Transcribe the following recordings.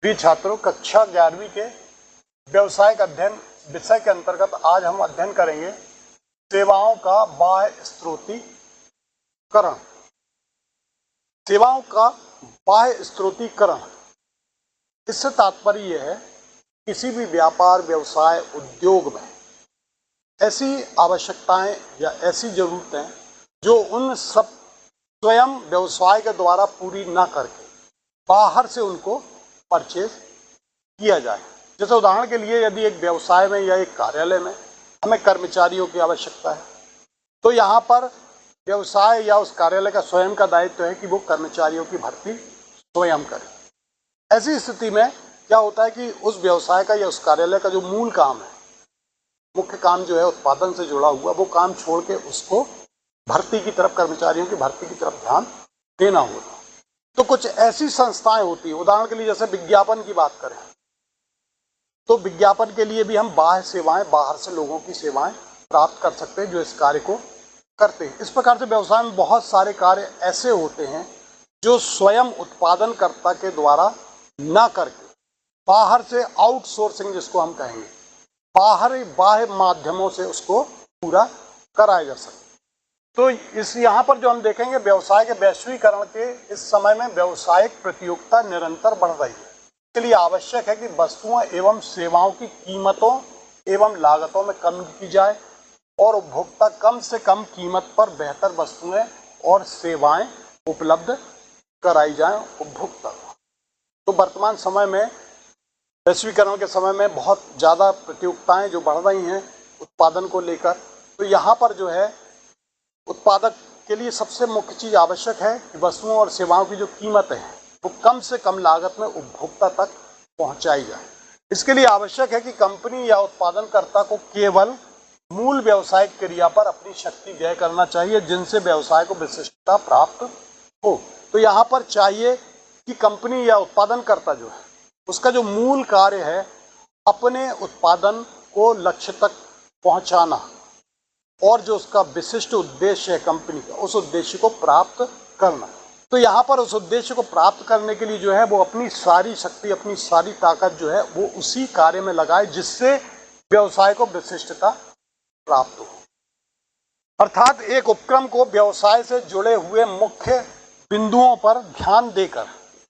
प्रिय छात्रों, कक्षा 11वीं के व्यवसायिक अध्ययन विषय के अंतर्गत आज हम अध्ययन करेंगे सेवाओं का बाह्य स्रोतीकरण। सेवाओं का बाह्य स्रोतीकरण, इससे तात्पर्य यह है किसी भी व्यापार, व्यवसाय, उद्योग में ऐसी आवश्यकताएं या ऐसी जरूरतें जो उन सब स्वयं व्यवसाय के द्वारा पूरी ना करके बाहर से उनको परचेज किया जाए। जैसे उदाहरण के लिए, यदि एक व्यवसाय में या एक कार्यालय में हमें कर्मचारियों की आवश्यकता है, तो यहाँ पर व्यवसाय या उस कार्यालय का स्वयं का दायित्व है कि वो कर्मचारियों की भर्ती स्वयं करे। ऐसी स्थिति में क्या होता है कि उस व्यवसाय का या उस कार्यालय का जो मूल काम है, मुख्य काम जो है उत्पादन से जुड़ा हुआ, वो काम छोड़ के उसको भर्ती की तरफ, कर्मचारियों की भर्ती की तरफ ध्यान देना होता। तो कुछ ऐसी संस्थाएं होती है, उदाहरण के लिए जैसे विज्ञापन की बात करें, तो विज्ञापन के लिए भी हम बाह्य सेवाएं, बाहर से लोगों की सेवाएं प्राप्त कर सकते हैं जो इस कार्य को करते हैं। इस प्रकार से व्यवसाय में बहुत सारे कार्य ऐसे होते हैं जो स्वयं उत्पादनकर्ता के द्वारा ना करके बाहर से आउटसोर्सिंग, जिसको हम कहेंगे, बाह्य माध्यमों से उसको पूरा कराया जा सकता है। तो इस यहाँ पर जो हम देखेंगे, व्यवसाय के वैश्वीकरण के इस समय में व्यावसायिक प्रतियोगिता निरंतर बढ़ रही है। इसके लिए आवश्यक है कि वस्तुओं एवं सेवाओं की कीमतों एवं लागतों में कमी की जाए और उपभोक्ता कम से कम कीमत पर बेहतर वस्तुएं और सेवाएं उपलब्ध कराई जाएं उपभोक्ता को। तो वर्तमान समय में, वैश्वीकरण के समय में बहुत ज़्यादा प्रतियोगिताएं जो बढ़ रही हैं उत्पादन को लेकर, तो यहाँ पर जो है उत्पादक के लिए सबसे मुख्य चीज़ आवश्यक है कि वस्तुओं और सेवाओं की जो कीमत है वो कम से कम लागत में उपभोक्ता तक पहुंचाई जाए। इसके लिए आवश्यक है कि कंपनी या उत्पादनकर्ता को केवल मूल व्यवसायिक क्रिया पर अपनी शक्ति व्यय करना चाहिए जिनसे व्यवसाय को विशिष्टता प्राप्त हो। तो यहाँ पर चाहिए कि कंपनी या उत्पादनकर्ता जो है, उसका जो मूल कार्य है अपने उत्पादन को लक्ष्य तक पहुँचाना, और जो उसका विशिष्ट उद्देश्य है कंपनी का, उस उद्देश्य को प्राप्त करना। तो यहाँ पर उस उद्देश्य को प्राप्त करने के लिए जो है वो अपनी सारी शक्ति, अपनी सारी ताकत जो है वो उसी कार्य में लगाए जिससे व्यवसाय को विशिष्टता प्राप्त हो। अर्थात एक उपक्रम को व्यवसाय से जुड़े हुए मुख्य बिंदुओं पर ध्यान देकर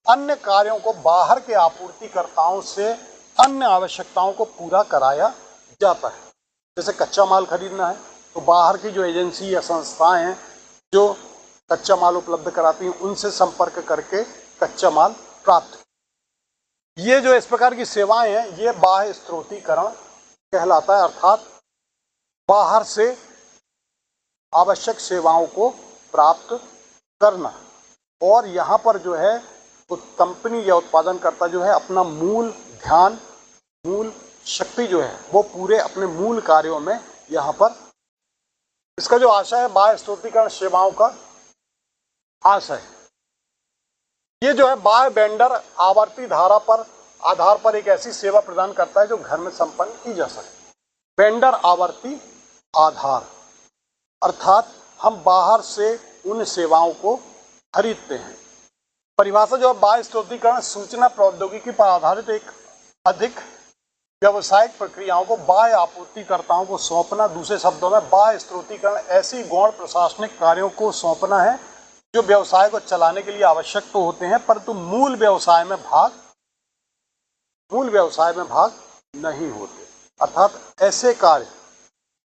अन्य कार्यों को बाहर के आपूर्तिकर्ताओं से अन्य आवश्यकताओं को पूरा कराया जाता है। जैसे कच्चा माल खरीदना है तो बाहर की जो एजेंसी या संस्थाएं हैं जो कच्चा माल उपलब्ध कराती हैं, उनसे संपर्क करके कच्चा माल प्राप्त। ये जो इस प्रकार की सेवाएं हैं, ये बाह्य स्रोतीकरण कहलाता है। अर्थात बाहर से आवश्यक सेवाओं को प्राप्त करना, और यहाँ पर जो है कंपनी या उत्पादनकर्ता जो है अपना मूल ध्यान, मूल शक्ति जो है वो पूरे अपने मूल कार्यों में यहाँ पर, इसका जो आशय है बाह्य स्रोतीकरण सेवाओं का आशय, ये जो है बाह्य वेंडर आवर्ती धारा पर आधार पर एक ऐसी सेवा प्रदान करता है जो घर में संपन्न की जा सके। वेंडर आवर्ती आधार, अर्थात हम बाहर से उन सेवाओं को खरीदते हैं। परिभाषा जो है बाह्य स्रोतीकरण सूचना प्रौद्योगिकी पर आधारित एक अधिक व्यावसायिक प्रक्रियाओं को बाह्य आपूर्तिकर्ताओं को सौंपना। दूसरे शब्दों में बाह्य स्रोतीकरण ऐसी गौण प्रशासनिक कार्यों को सौंपना है जो व्यवसाय को चलाने के लिए आवश्यक तो होते हैं परंतु मूल व्यवसाय में भाग नहीं होते। अर्थात ऐसे कार्य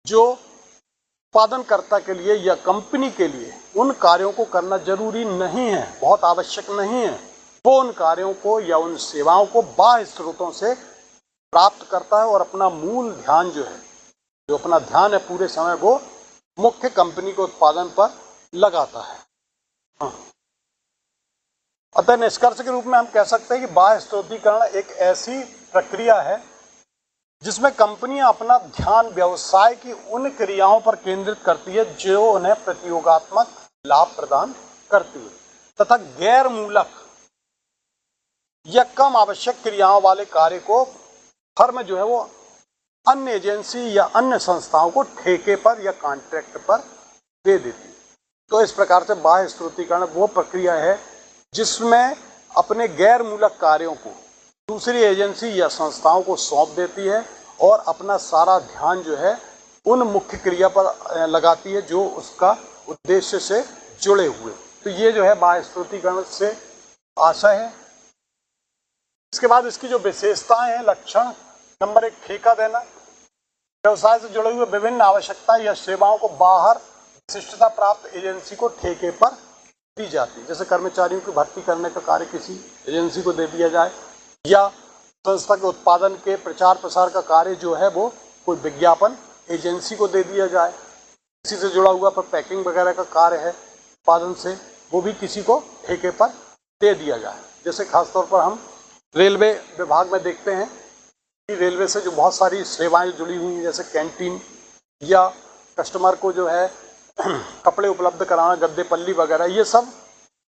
जो उत्पादनकर्ता के लिए या कंपनी के लिए उन कार्यों को करना जरूरी नहीं है, बहुत आवश्यक नहीं है, वो उन कार्यों को या उन सेवाओं को बाह्य स्रोतों से प्राप्त करता है और अपना मूल ध्यान जो है, जो अपना ध्यान है पूरे समय, वो मुख्य कंपनी के उत्पादन पर लगाता है। अतः निष्कर्ष के रूप में हम कह सकते हैं कि बाह्य स्रोतीकरण एक ऐसी प्रक्रिया है जिसमें कंपनियां अपना ध्यान व्यवसाय की उन क्रियाओं पर केंद्रित करती है जो उन्हें प्रतियोगात्मक लाभ प्रदान करती है, तथा गैर मूलक या कम आवश्यक क्रियाओं वाले कार्य को फर्म जो है वो अन्य एजेंसी या अन्य संस्थाओं को ठेके पर या कॉन्ट्रैक्ट पर दे देती है। तो इस प्रकार से बाह्य स्रोतीकरण वो प्रक्रिया है जिसमें अपने गैर मूलक कार्यों को दूसरी एजेंसी या संस्थाओं को सौंप देती है और अपना सारा ध्यान जो है उन मुख्य क्रिया पर लगाती है जो उसका उद्देश्य से जुड़े हुए। तो ये जो है बाह्य स्रोतीकरण से आशय है। इसके बाद इसकी जो विशेषताएं हैं, लक्षण, नंबर 1, ठेका देना। व्यवसाय से जुड़े हुए विभिन्न आवश्यकता या सेवाओं को बाहर विशिष्टता प्राप्त एजेंसी को ठेके पर दी जाती है। जैसे कर्मचारियों की भर्ती करने का कार्य किसी एजेंसी को दे दिया जाए, या संस्था के उत्पादन के प्रचार प्रसार का कार्य जो है वो कोई विज्ञापन एजेंसी को दे दिया जाए। किसी से जुड़ा हुआ पर पैकिंग वगैरह का कार्य है उत्पादन से, वो भी किसी को ठेके पर दे दिया जाए। जैसे खासतौर पर हम रेलवे विभाग में देखते हैं कि रेलवे से जो बहुत सारी सेवाएं जुड़ी हुई हैं, जैसे कैंटीन या कस्टमर को जो है कपड़े उपलब्ध कराना, गद्दे पल्ली वगैरह, ये सब,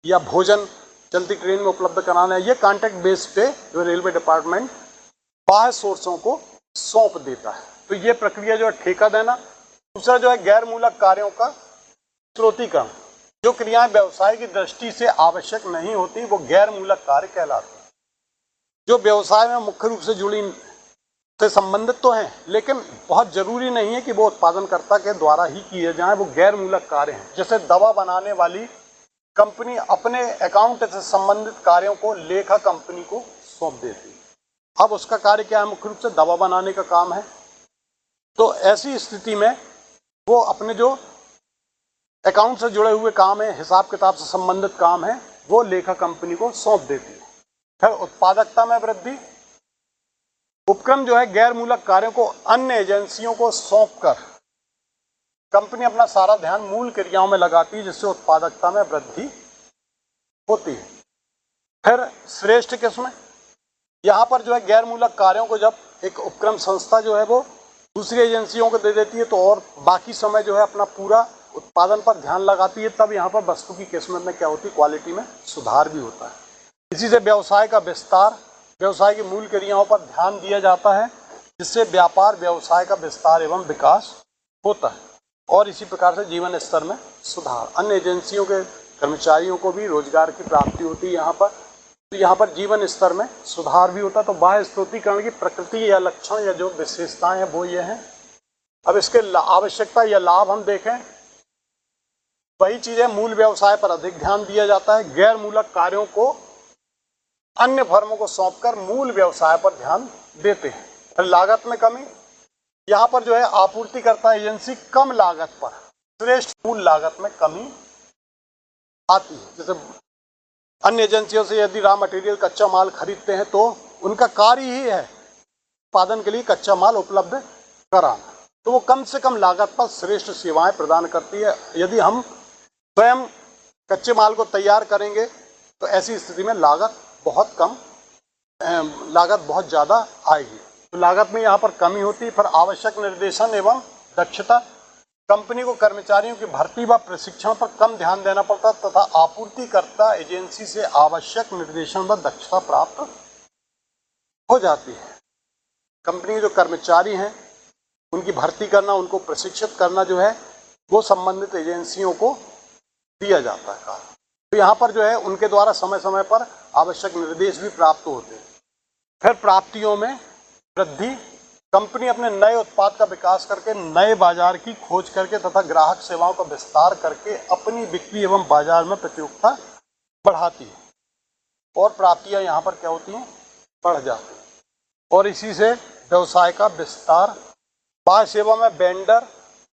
या भोजन चलती ट्रेन में उपलब्ध कराना, ये कॉन्ट्रैक्ट बेस पे जो रेलवे डिपार्टमेंट बाह्य सोर्सों को सौंप देता है। तो ये प्रक्रिया जो है ठेका देना। दूसरा जो है गैर मूलक कार्यों का स्रोतीकरण। जो क्रियाएं व्यवसाय की दृष्टि से आवश्यक नहीं होती वो गैर मूलक कार्य कहलाते हैं। जो व्यवसाय में मुख्य रूप से जुड़ी से संबंधित तो हैं, लेकिन बहुत जरूरी नहीं है कि वो उत्पादनकर्ता के द्वारा ही किए जाएं, वो गैर मूलक कार्य हैं। जैसे दवा बनाने वाली कंपनी अपने अकाउंट से संबंधित कार्यों को लेखा कंपनी को सौंप देती है। अब उसका कार्य क्या है? मुख्य रूप से दवा बनाने का काम है। तो ऐसी स्थिति में वो अपने जो अकाउंट से जुड़े हुए काम है, हिसाब किताब से संबंधित काम है, वो लेखा कंपनी को सौंप देती है। फिर उत्पादकता में वृद्धि। उपक्रम जो है गैर मूलक कार्यों को अन्य एजेंसियों को सौंपकर कंपनी अपना सारा ध्यान मूल क्रियाओं में लगाती है, जिससे उत्पादकता में वृद्धि होती है। फिर श्रेष्ठ किस्म, यहाँ पर जो है गैर मूलक कार्यों को जब एक उपक्रम संस्था जो है वो दूसरी एजेंसियों को दे देती है, तो और बाकी समय जो है अपना पूरा उत्पादन पर ध्यान लगाती है, तब यहाँ पर वस्तु की किस्मत में क्या होती है? क्वालिटी में सुधार भी होता है। इसी से व्यवसाय का विस्तार, व्यवसाय की मूल क्रियाओं पर ध्यान दिया जाता है, जिससे व्यापार व्यवसाय का विस्तार एवं विकास होता है। और इसी प्रकार से जीवन स्तर में सुधार, अन्य एजेंसियों के कर्मचारियों को भी रोजगार की प्राप्ति होती है यहाँ पर। तो यहाँ पर जीवन स्तर में सुधार भी होता है। तो बाह्य स्रोतीकरण की प्रकृति या लक्षण या जो विशेषताएं हैं वो ये हैं। अब इसके आवश्यकता या लाभ हम देखें। वही चीजें, मूल व्यवसाय पर अधिक ध्यान दिया जाता है। गैर मूलक कार्यों को अन्य फर्मों को सौंपकर मूल व्यवसाय पर ध्यान देते हैं। फिर लागत में कमी। यहाँ पर जो है आपूर्तिकर्ता एजेंसी कम लागत पर श्रेष्ठ मूल लागत में कमी आती है। जैसे अन्य एजेंसियों से यदि रॉ मटेरियल कच्चा माल खरीदते हैं तो उनका कार्य ही है उत्पादन के लिए कच्चा माल उपलब्ध कराना, तो वो कम से कम लागत पर श्रेष्ठ सेवाएं प्रदान करती है। यदि हम स्वयं कच्चे माल को तैयार करेंगे तो ऐसी स्थिति में लागत बहुत कम, लागत बहुत ज़्यादा आएगी। तो लागत में यहाँ पर कमी होती है। फिर आवश्यक निर्देशन एवं दक्षता। कंपनी को कर्मचारियों की भर्ती व प्रशिक्षण पर कम ध्यान देना पड़ता तथा आपूर्तिकर्ता एजेंसी से आवश्यक निर्देशन व दक्षता प्राप्त हो जाती है। कंपनी के जो कर्मचारी हैं उनकी भर्ती करना, उनको प्रशिक्षित करना जो है वो संबंधित एजेंसियों को दिया जाता है कार्य। तो यहाँ पर जो है उनके द्वारा समय समय पर आवश्यक निर्देश भी प्राप्त होते हैं। फिर प्राप्तियों में वृद्धि। कंपनी अपने नए उत्पाद का विकास करके नए बाजार की खोज करके तथा ग्राहक सेवाओं का विस्तार करके अपनी बिक्री एवं बाजार में प्रतियोगिता बढ़ाती है और प्राप्तियां यहाँ पर क्या होती हैं? बढ़ जाती हैं। और इसी से व्यवसाय का विस्तार। बाह्य सेवा में वेंडर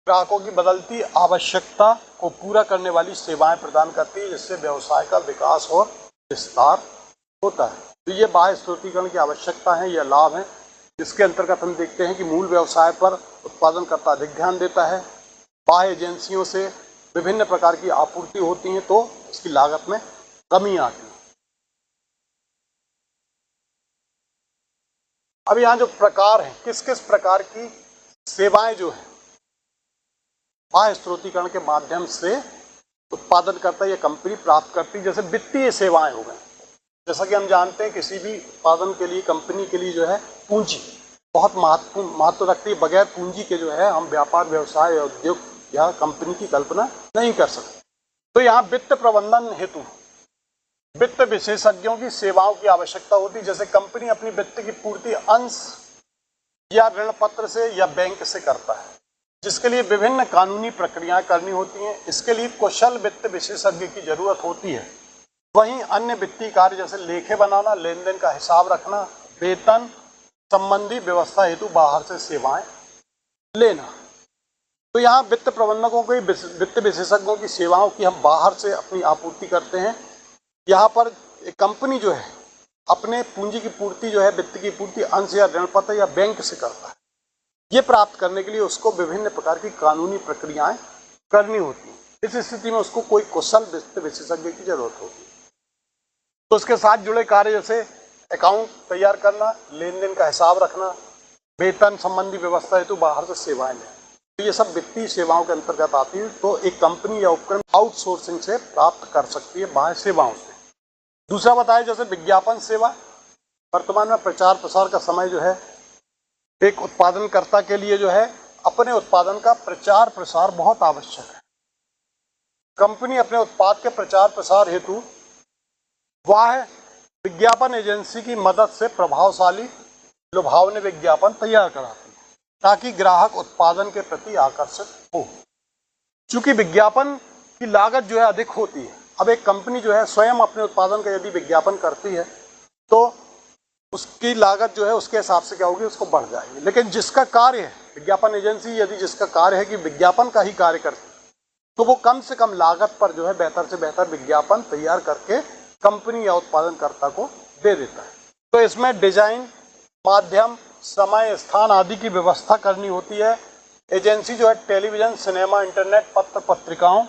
ग्राहकों की बदलती आवश्यकता को पूरा करने वाली सेवाएं प्रदान करती है, जिससे व्यवसाय का विकास और विस्तार होता है। तो ये बाह्य स्रोतीकरण की आवश्यकता है या लाभ है। इसके अंतर्गत हम देखते हैं कि मूल व्यवसाय पर उत्पादनकर्ता अधिक ध्यान देता है। बाह्य एजेंसियों से विभिन्न प्रकार की आपूर्ति होती है तो इसकी लागत में कमी आती है। अब यहाँ जो प्रकार हैं, किस किस प्रकार की सेवाएं जो है बाह्य स्रोतीकरण के माध्यम से उत्पादनकर्ता या कंपनी प्राप्त करती है। जैसे वित्तीय सेवाएं हो गई। जैसा कि हम जानते हैं किसी भी उत्पादन के लिए, कंपनी के लिए जो है पूंजी बहुत महत्व रखती है। बगैर पूंजी के जो है हम व्यापार, व्यवसाय या उद्योग या कंपनी की कल्पना नहीं कर सकते। तो यहाँ वित्त प्रबंधन हेतु वित्त विशेषज्ञों की सेवाओं की आवश्यकता होती है। जैसे कंपनी अपनी वित्त की पूर्ति अंश या ऋण पत्र से या बैंक से करता है, जिसके लिए विभिन्न कानूनी प्रक्रियाएं करनी होती हैं। इसके लिए कुशल वित्त विशेषज्ञ की जरूरत होती है। वहीं अन्य वित्तीय कार्य जैसे लेखे बनाना, लेन देन का हिसाब रखना, वेतन संबंधी व्यवस्था हेतु बाहर से सेवाएं लेना। तो यहाँ वित्त प्रबंधकों की, वित्त विशेषज्ञों की सेवाओं की हम बाहर से अपनी आपूर्ति करते हैं। यहाँ पर एक कंपनी जो है अपने पूंजी की पूर्ति जो है, वित्त की पूर्ति अंश या ऋण पत्र या बैंक से करता है। ये प्राप्त करने के लिए उसको विभिन्न प्रकार की कानूनी प्रक्रियाएं करनी होती है। इस स्थिति में उसको कोई कुशल वित्त विशेषज्ञ की जरूरत होती है। तो उसके साथ जुड़े कार्य जैसे अकाउंट तैयार करना, लेन देन का हिसाब रखना, वेतन संबंधी व्यवस्था हेतु बाहर से सेवाएं लेना, तो ये सब वित्तीय सेवाओं के अंतर्गत आती है। तो एक कंपनी या उपक्रम आउटसोर्सिंग से प्राप्त कर सकती है बाह्य सेवाओं से। दूसरा बताया जैसे विज्ञापन सेवा। वर्तमान में प्रचार प्रसार का समय जो है, एक उत्पादनकर्ता के लिए जो है अपने उत्पादन का प्रचार प्रसार बहुत आवश्यक है। कंपनी अपने उत्पाद के प्रचार प्रसार हेतु वह विज्ञापन एजेंसी की मदद से प्रभावशाली लुभावनी विज्ञापन तैयार कराती है ताकि ग्राहक उत्पादन के प्रति आकर्षित हो। चूंकि विज्ञापन की लागत जो है अधिक होती है, अब एक कंपनी जो है स्वयं अपने उत्पादन का यदि विज्ञापन करती है तो उसकी लागत जो है उसके हिसाब से क्या होगी, उसको बढ़ जाएगी। लेकिन जिसका कार्य है, विज्ञापन एजेंसी यदि जिसका कार्य है कि विज्ञापन का ही कार्य करती है, तो वो कम से कम लागत पर जो है बेहतर से बेहतर विज्ञापन तैयार करके कंपनी या उत्पादनकर्ता को दे देता है। तो इसमें डिजाइन, माध्यम, समय, स्थान आदि की व्यवस्था करनी होती है। एजेंसी जो है टेलीविजन, सिनेमा, इंटरनेट, पत्र पत्रिकाओं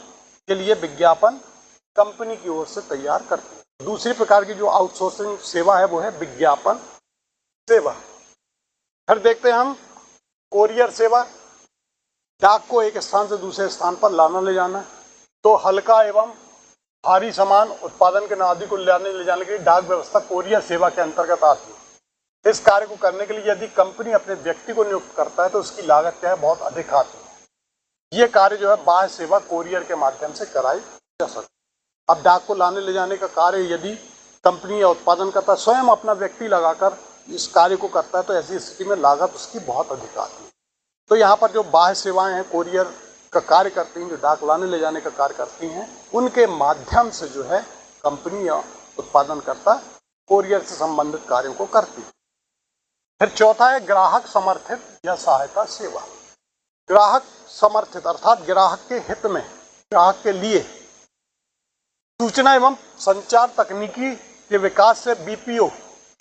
के लिए विज्ञापन कंपनी की ओर से तैयार करती है। दूसरी प्रकार की जो आउटसोर्सिंग सेवा है वो है विज्ञापन सेवा। फिर देखते हैं हम कोरियर सेवा। डाक को एक स्थान से दूसरे स्थान पर लाना ले जाना। तो हल्का एवं भारी सामान उत्पादन के आदि को लाने ले जाने के लिए डाक व्यवस्था कोरियर सेवा के अंतर्गत आती है। इस कार्य को करने के लिए यदि कंपनी अपने व्यक्ति को नियुक्त करता है तो उसकी लागत क्या है, बहुत अधिक आती है। ये कार्य जो है बाह्य सेवा कोरियर के माध्यम से कराई जा सकती है। अब डाक को लाने ले जाने का कार्य यदि कंपनी या उत्पादनकर्ता स्वयं अपना व्यक्ति लगाकर इस कार्य को करता है तो ऐसी स्थिति में लागत उसकी बहुत अधिक आती है। तो यहाँ पर जो बाह्य सेवाएं हैं कोरियर का कार्य करती हैं, जो डाक लाने ले जाने का कार्य करती हैं, उनके माध्यम से जो है कंपनी या उत्पादनकर्ता कोरियर से संबंधित कार्यों को करती है। फिर चौथा है ग्राहक समर्थित या सहायता सेवा। ग्राहक समर्थित अर्थात ग्राहक के हित में, ग्राहक के लिए सूचना एवं संचार तकनीकी के विकास से बीपीओ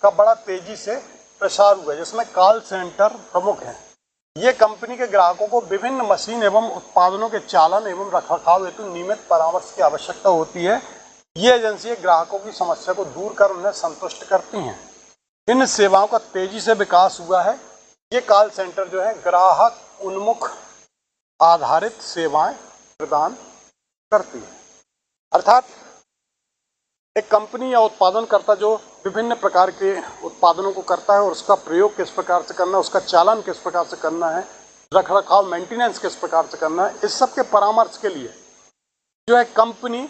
का बड़ा तेजी से प्रसार हुआ है, जिसमें कॉल सेंटर प्रमुख है। ये कंपनी के ग्राहकों को विभिन्न मशीन एवं उत्पादनों के चालन एवं रखरखाव हेतु नियमित परामर्श की आवश्यकता होती है। ये एजेंसी ग्राहकों की समस्या को दूर कर उन्हें संतुष्ट करती हैं। इन सेवाओं का तेजी से विकास हुआ है। ये कॉल सेंटर जो है ग्राहक उन्मुख आधारित सेवाएं प्रदान करती है। अर्थात एक कंपनी या उत्पादनकर्ता जो विभिन्न प्रकार के उत्पादनों को करता है और उसका प्रयोग किस प्रकार से करना है, उसका चालन किस प्रकार से करना है, रखरखाव मेंटेनेंस किस प्रकार से करना है, इस सब के परामर्श के लिए जो है कंपनी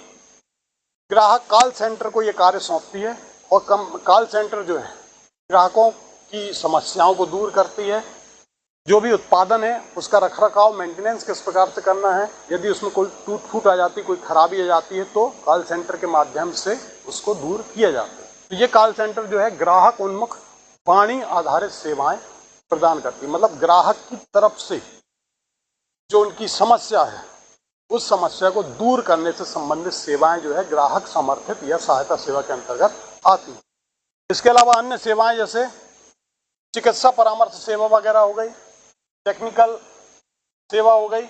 ग्राहक कॉल सेंटर को ये कार्य सौंपती है। और कॉल सेंटर जो है ग्राहकों की समस्याओं को दूर करती है। जो भी उत्पादन है उसका रखरखाव मेंटेनेंस किस प्रकार से करना है, यदि उसमें कोई टूट फूट आ जाती, कोई खराबी आ जाती है तो कॉल सेंटर के माध्यम से उसको दूर किया जाता है। तो ये कॉल सेंटर जो है ग्राहक उन्मुख वाणी आधारित सेवाएं प्रदान करती है। मतलब ग्राहक की तरफ से जो उनकी समस्या है उस समस्या को दूर करने से संबंधित सेवाएं जो है ग्राहक समर्थित या सहायता सेवा के अंतर्गत आती है। इसके अलावा अन्य सेवाएं जैसे चिकित्सा परामर्श सेवा वगैरह हो गई, टेक्निकल सेवा हो गई,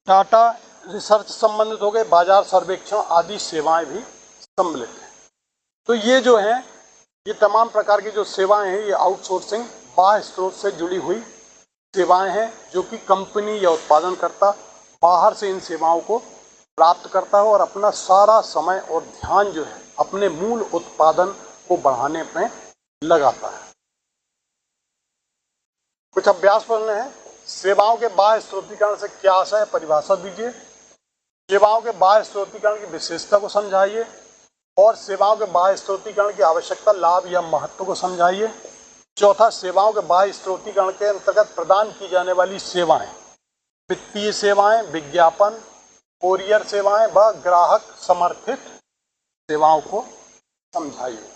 डाटा रिसर्च संबंधित हो गए, बाजार सर्वेक्षण आदि सेवाएं भी सम्मिलित हैं। तो ये जो हैं ये तमाम प्रकार की जो सेवाएं हैं ये आउटसोर्सिंग बाह्य स्रोत से जुड़ी हुई सेवाएं हैं, जो कि कंपनी या उत्पादनकर्ता बाहर से इन सेवाओं को प्राप्त करता है और अपना सारा समय और ध्यान जो है अपने मूल उत्पादन को बढ़ाने में लगाता है। कुछ अभ्यास पढ़ने हैं। सेवाओं के बाह्य स्रोतीकरण से क्या आशय है, परिभाषा दीजिए। सेवाओं के बाह्य स्रोतीकरण की विशेषता को समझाइए। और सेवाओं के बाह्य स्रोतीकरण की आवश्यकता, लाभ या महत्व को समझाइए। चौथा, सेवाओं के बाह्य स्रोतीकरण के अंतर्गत प्रदान की जाने वाली सेवाएं, वित्तीय सेवाएं, विज्ञापन, कोरियर सेवाएं व ग्राहक समर्थित सेवाओं को समझाइए।